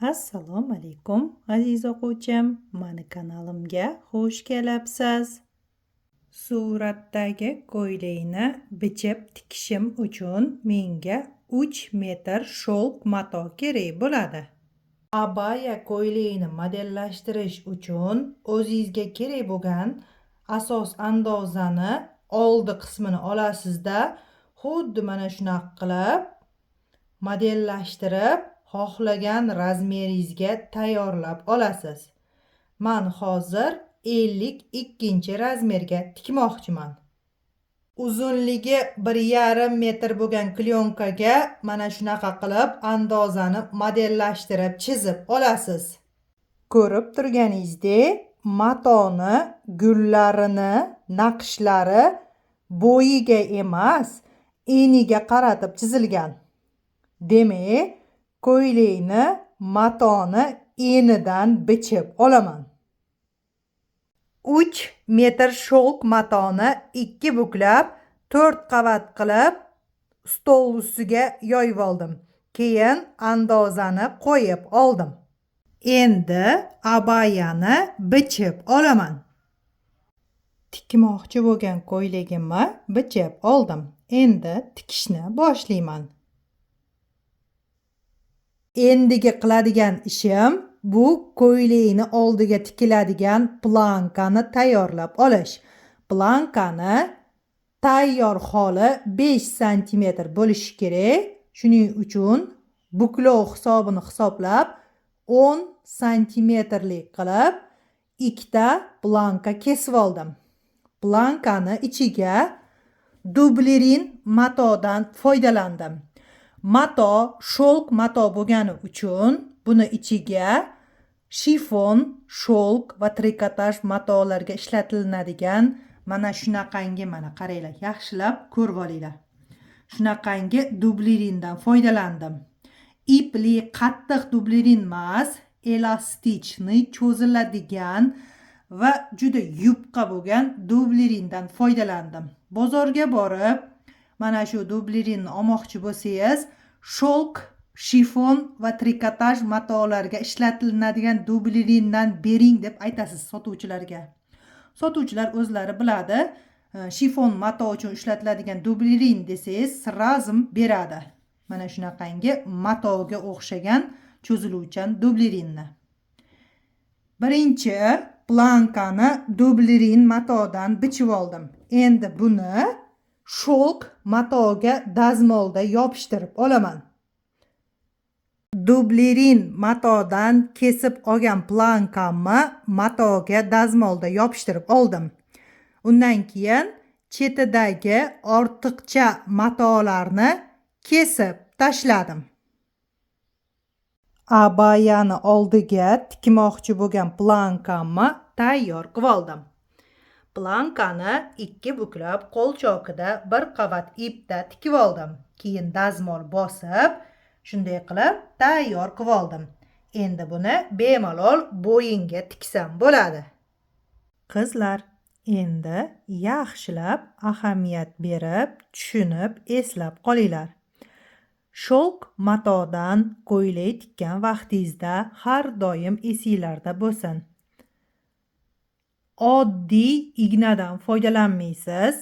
Assalomu alaykum aziz o'quvchim, mani kanalimga xush kelibsiz. Suratdagi ko'ylakni bichib tikishim uchun menga 3 metr sholk mato kerak bo'ladi. Abaya ko'ylakni modellashtirish uchun o'zingizga kerak bo'lgan asos andozani oldi qismini olasizda, xuddi mana shunaqa qilib modellashtirib xohlagan razmeringizga tayyorlab olasiz. Men hozir 52 razmerga tikmoqchiman. Uzunligi 1,5 metr bo'lgan klyonkaga mana shunaqa qilib andozani modellashtirib chizib olasiz. Ko'rib turganingizdek, matoni gullarini naqshlari bo'yiga emas, eniga qaratib chizilgan. Demak, ko'ylakni matoni enidan bichib olaman. 3 metr sholk matoni 2 buklab 4 qavat qilib stol ustiga yoyib oldim. Keyin andozani qo'yib oldim. Endi abayani bichib olaman. Tikmoqchi bo'lgan ko'ylagimni bichib oldim. Endi tikishni boshlayman. Endigi qiladigan ishim bu ko'ylakni oldiga tikiladigan plankani tayyorlab olish. Plankani tayyor holi 5 cm bo'lishi kerak. Shuning uchun buklov hisobini hisoblab 10 cm qilib ikkita planka kesib oldim. Plankani ichiga dublerin matodan foydalandim. Mato sholk mato bo'lgani uchun buni ichiga shifon, sholk va trikotaj matolarga ishlatiladigan mana shunaqangi, mana qaranglar, yaxshilab ko'rib olinglar. Shunaqangi dublerindan foydalandim. Ipli qattiq dublerin emas, elastichniy, cho'ziladigan va juda yupqa bo'lgan dublerindan foydalandim. Bozorga borib mana shu dublerinni olmoqchi bo'lsangiz, sholk, shifon va trikotaj matolarga ishlatiladigan dublerindan bering deb aytasiz sotuvchilarga. Sotuvchilar o'zlari biladi. Shifon mato uchun ishlatiladigan dublerin desangiz, srazim beradi. Mana shunaqangi matoga o'xshagan cho'ziluvchan dublerinni. Birinchi plankani dublerin matodan bichib oldim. Endi buni sholk matoga dazmolda yopishtirib olaman. Dublerin matodan kesib olgan plankamni matoga dazmolda yopishtirib oldim. Undan keyin chetidagi ortiqcha matolarni kesib tashladim. Abayani oldiga tikmoqchi bo'lgan plankamni tayyor qilib oldim. Plankani 2 buklab qo'lchokida bir qavat ipda tikib oldim. Keyin dazmol bosib, shunday qilib tayyor qilib oldim. Endi buni bemalol bo'yinga tiksam bo'ladi. Qizlar, endi yaxshilab ahamiyat berib, tushunib, eslab qolinglar. Sholk matodan ko'ylak tikkan vaqtingizda har doim esinglarda bo'lsin. Oddiy ignadan foydalanmaysiz.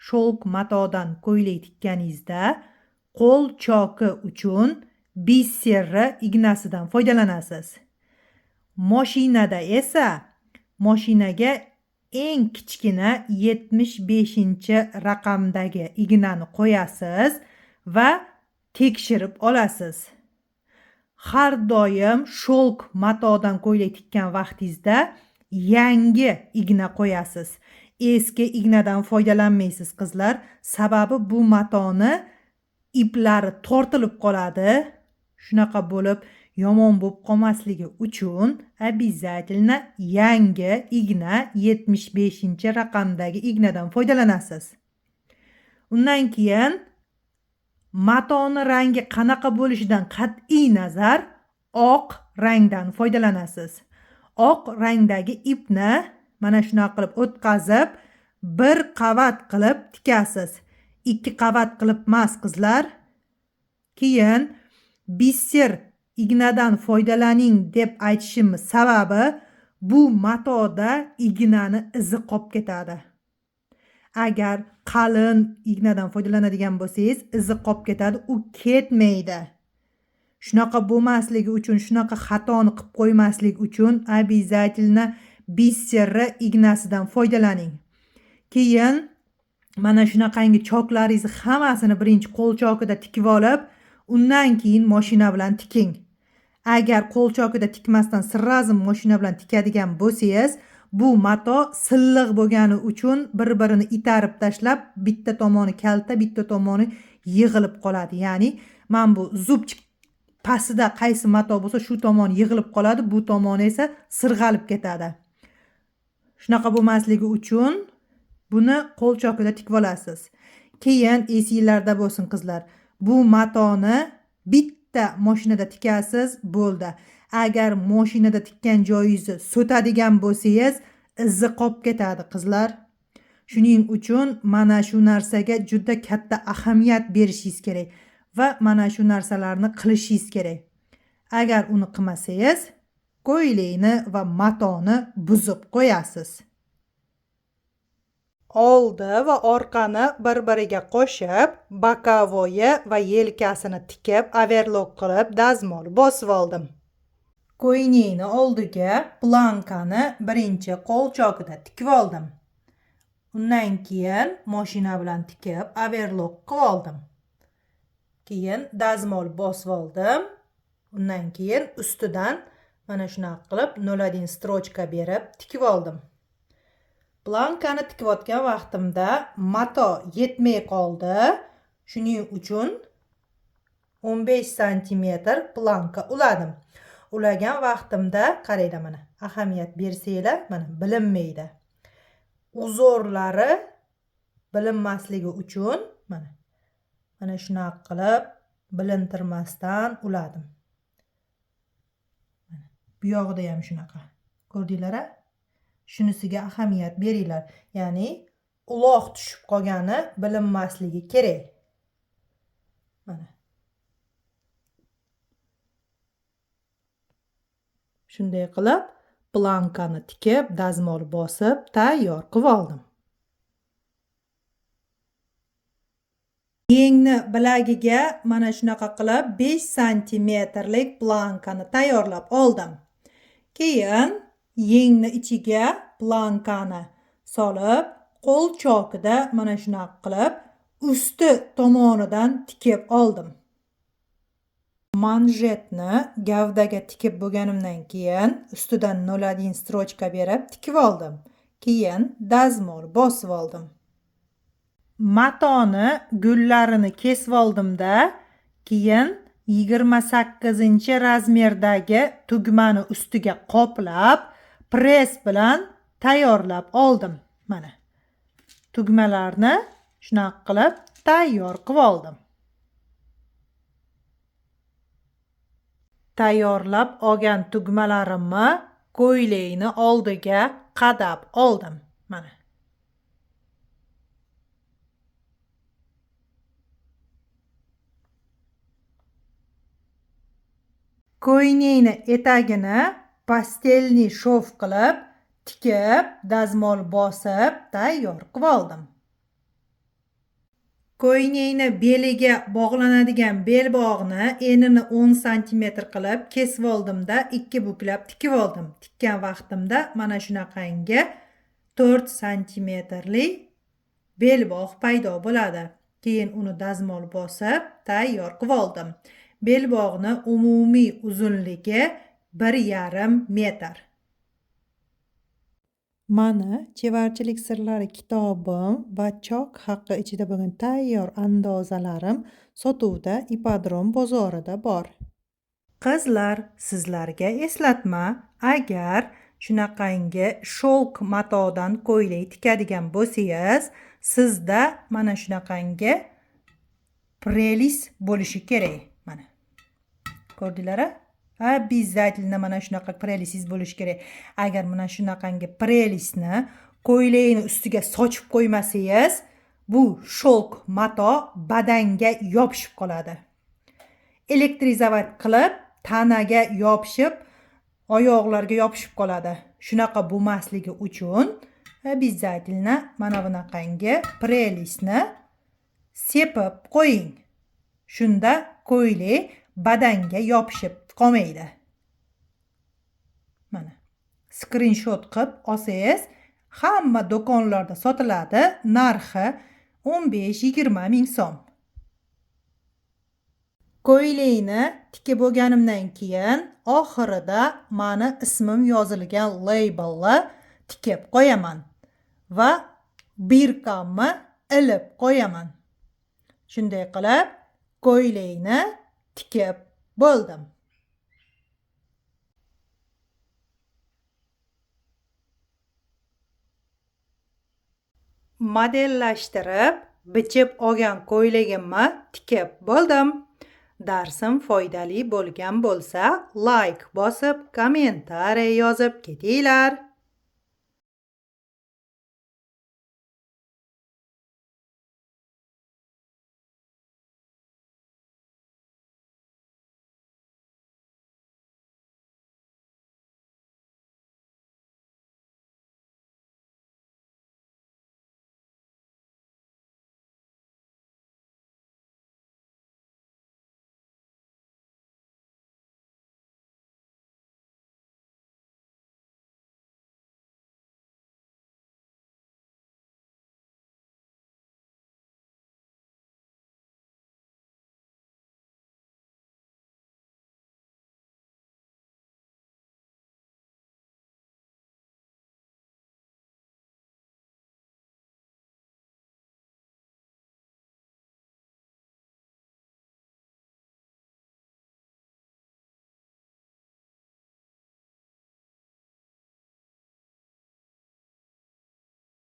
Sholk matodan ko'ylak tikkaningizda qo'l choki uchun biserra ignasidan foydalanasiz. Mashinada esa mashinaga eng kichkina 75-raqamdagi ignani qo'yasiz va tekshirib olasiz. Har doim sholk matodan ko'ylak tikkan vaqtingizda yangi igna qo'yasiz. Eski ignadan foydalanmaysiz qizlar. Sababi bu matoni iplari tortilib qoladi. Shunaqa bo'lib yomon bo'lib qolmasligi uchun обязательно yangi igna 75-raqamdagi ignadan foydalanasiz. Undan keyin matoni rangi qanaqa bo'lishidan qat'iy nazar oq rangdan foydalanasiz. Oq rangdagi ipni mana shunaqa qilib o'tkazib, bir qavat qilib tikasiz. 2 qavat qilib emas qizlar. Keyin biser ignadan foydalaning deb aytishimiz sababi bu matoda ignani izi qolib ketadi. Agar qalin ignadan foydalanadigan bo'lsangiz, izi qolib ketadi, u ketmaydi. Shunaqa bo'lmasligi uchun, shunaqa xatoni qilib qo'ymaslik uchun обязательно bisserra ignasidan foydalaning. Keyin mana shunaqangi choklaringizni hammasini birinchi qo'l chokida tikib olib, undan keyin mashina bilan tiking. Agar qo'l chokida tikmasdan sirrazm mashina bilan tikadigan bo'lsangiz, bu mato silliq bo'lgani uchun bir-birini itarib tashlab, bitta tomoni kalta, bitta tomoni yig'ilib qoladi. Ya'ni men bu zubchik pastida qaysi mato bo'lsa, shu tomon yig'ilib qoladi, bu tomoni esa sirg'alib ketadi. Shunaqa bo'lmasligi uchun buni qo'l chokida tikib olasiz. Keyin esingizlarda bo'lsin qizlar, bu matoni bitta mashinada tikasiz, bo'ldi. Agar mashinada tikkan joyingizni so'tadigan bo'lsangiz, izi qolib ketadi qizlar. Shuning uchun mana shu narsaga juda katta ahamiyat berishingiz kerak va mana shu narsalarni qilishingiz kerak. Agar uni qilmasangiz, ko'ylakni va matoni buzib qo'yasiz. Oldi va orqani bir-biriga qo'shib, bokovoyi va yelkasini tikib, overlock qilib, dazmol bosib oldim. Ko'ylakni oldiga plankani birinchi qo'l chokida tikib oldim. Undan keyin mashina bilan tikib, overlock qilib oldim. Keyin dazmol bosib oldim. Undan keyin ustidan mana shunaqa qilib 0,1 strochka berib tikib oldim. Plankani tikayotgan vaqtimda mato yetmay qoldi. Shuning uchun 15 cm planka uladim. Ulagan vaqtimda qaranglar mana, ahamiyat bersanglar, mana bilinmaydi. Uzorlari bilinmasligi uchun mana shunaqa qilib bilintirmasdan uladim. Bu yog'ida ham shunaqa. Ko'rdinglar-a? Shunisiga ahamiyat beringlar. Ya'ni uloq tushib qolgani bilinmasligi kerak. Mana. Shunday qilib plankani tikib, dazmol bosib, tayyor qilib oldim. Yengni bilagiga mana shunaqa qilib 5 cm lik plankani tayyorlab oldim. Keyin yengni ichiga plankani solib, qo'l chokida mana shunaqa qilib usti tomonidan tikib oldim. Manjetni gavdaga tikib bo'lganimdan keyin ustidan 0,1 strochka berib tikib oldim. Keyin dazmol bosib oldim. Matoni gullarini kesib oldimda, keyin 28-razmerdagi tugmani ustiga qoplab, press bilan tayyorlab oldim. Mana. Tugmalarni shunaqa qilib tayyor qilib oldim. Tayyorlab olgan tugmalarimni ko'ylakni oldiga qadab oldim. Mana. Ko'ylakni etagini pastelni shov qilib, tikib, dazmol bosib, tayyor qilib oldim. Ko'ylakni beliga bog'lanadigan belbog'ni enini 10 cm qilib kesib oldimda, 2 buklab tikib oldim. Tikkan vaqtimda mana shunaqangi 4 cm lik belbog' paydo bo'ladi. Keyin uni dazmol bosib, tayyor qilib oldim. Belbog'ni umumiy uzunligi 1,5 metr. Mana chevarchilik sirlari kitobim va chok haqqi ichida bo'lgan tayyor andozalarim sotuvda Ipodrom bozorida bor. Qizlar, sizlarga eslatma, agar shunaqangi sholk matodan ko'ylak tikadigan bo'lsangiz, sizda mana shunaqangi prelis bo'lishi kerak. Mana. Ko'rdinglar-a? Обязательно mana shunaqa prelisingiz bo'lishi kerak. Agar mana shunaqangi prelisni ko'ylakni ustiga sochib qo'ymasangiz, bu sholk mato badanga yopishib qoladi. Elektrizovat qilib tanaga yopishib, oyoqlarga yopishib qoladi. Shunaqa bo'lmasligi uchun обязательно mana bunaqangi prelistni sepib qo'ying. Shunda ko'ylak badanga yopishib qolmaydi. Mana screenshot qilib olsangiz, hamma do'konlarda sotiladi. Narxi 15-20 ming so'm. Ko'ylakni tikib bo'lganimdan keyin oxirida meni ismim yozilgan labelni tikib qo'yaman va birkamni ilib qo'yaman. Shunday qilib ko'ylakni tikib bo'ldim. Modellashtirib, bichib olgan ko'ylagimni tikib bo'ldim. Darsim foydali bo'lgan bo'lsa, like bosib, kommentariy yozib ketinglar.